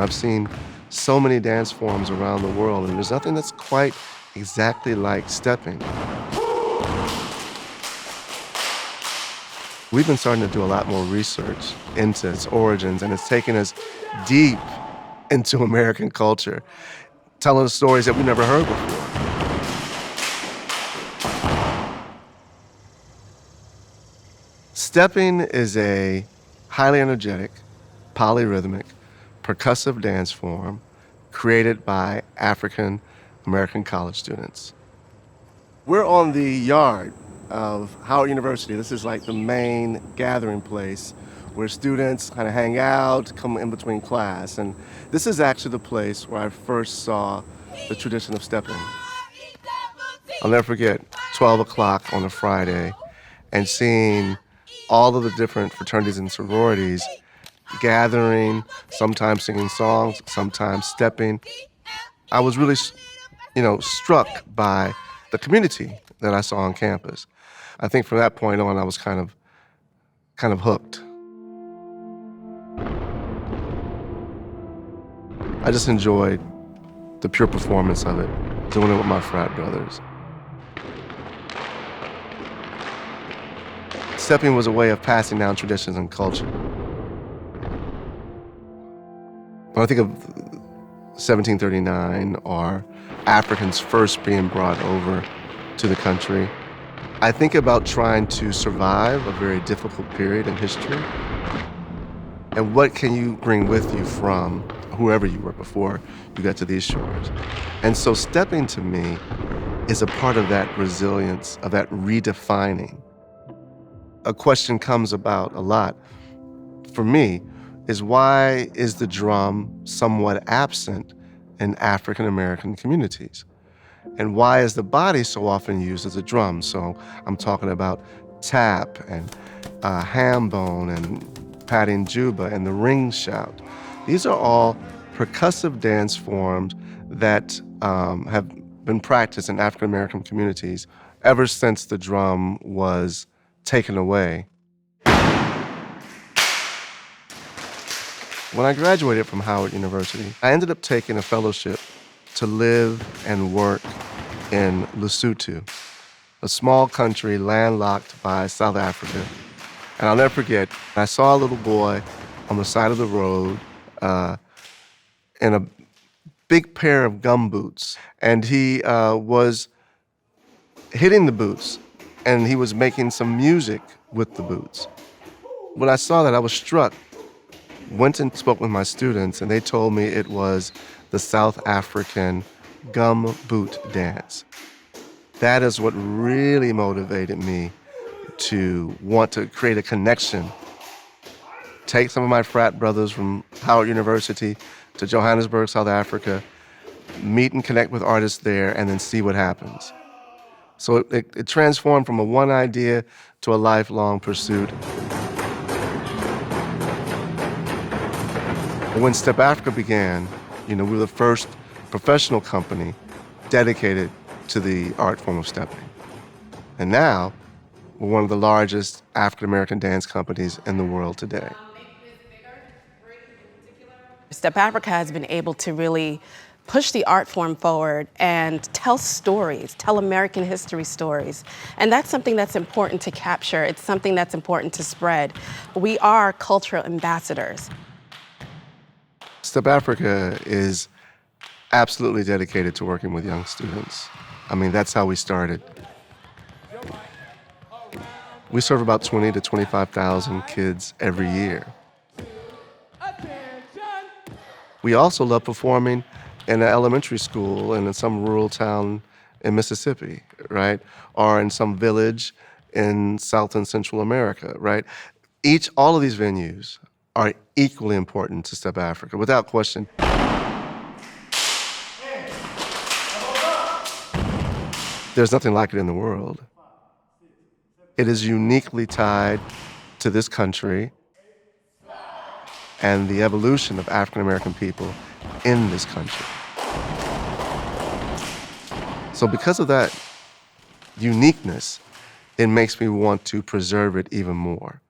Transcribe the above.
I've seen so many dance forms around the world, and there's nothing that's quite exactly like stepping. We've been starting to do a lot more research into its origins, and it's taken us deep into American culture, telling us stories that we never heard before. Stepping is a highly energetic, polyrhythmic, percussive dance form created by African American college students. We're on the yard of Howard University. This is like the main gathering place where students kind of hang out, come in between class. And this is actually the place where I first saw the tradition of stepping. I'll never forget 12 o'clock on a Friday and seeing all of the different fraternities and sororities gathering, sometimes singing songs, sometimes stepping. I was really, struck by the community that I saw on campus. I think from that point on, I was kind of hooked. I just enjoyed the pure performance of it, doing it with my frat brothers. Stepping was a way of passing down traditions and culture. When I think of 1739 or Africans first being brought over to the country, I think about trying to survive a very difficult period in history. And what can you bring with you from whoever you were before you got to these shores? And so stepping to me is a part of that resilience, of that redefining. A question comes about a lot for me is why is the drum somewhat absent in African American communities? And why is the body so often used as a drum? So I'm talking about tap and ham bone and patting juba and the ring shout. These are all percussive dance forms that have been practiced in African American communities ever since the drum was taken away. When I graduated from Howard University, I ended up taking a fellowship to live and work in Lesotho, a small country landlocked by South Africa. And I'll never forget, I saw a little boy on the side of the road in a big pair of gumboots, and he was hitting the boots, and he was making some music with the boots. When I saw that, I was struck. Went and spoke with my students, and they told me it was the South African gum boot dance. That is what really motivated me to want to create a connection. Take some of my frat brothers from Howard University to Johannesburg, South Africa, meet and connect with artists there, and then see what happens. So it transformed from a one idea to a lifelong pursuit. When Step Africa began, we were the first professional company dedicated to the art form of stepping. And now, we're one of the largest African-American dance companies in the world today. Step Africa has been able to really push the art form forward and tell stories, tell American history stories. And that's something that's important to capture. It's something that's important to spread. We are cultural ambassadors. Step Africa is absolutely dedicated to working with young students. I mean, that's how we started. We serve about 20 to 25,000 kids every year. We also love performing in an elementary school and in some rural town in Mississippi, right? Or in some village in South and Central America, right? All of these venues are equally important to Step Africa, without question. There's nothing like it in the world. It is uniquely tied to this country and the evolution of African American people in this country. So because of that uniqueness, it makes me want to preserve it even more.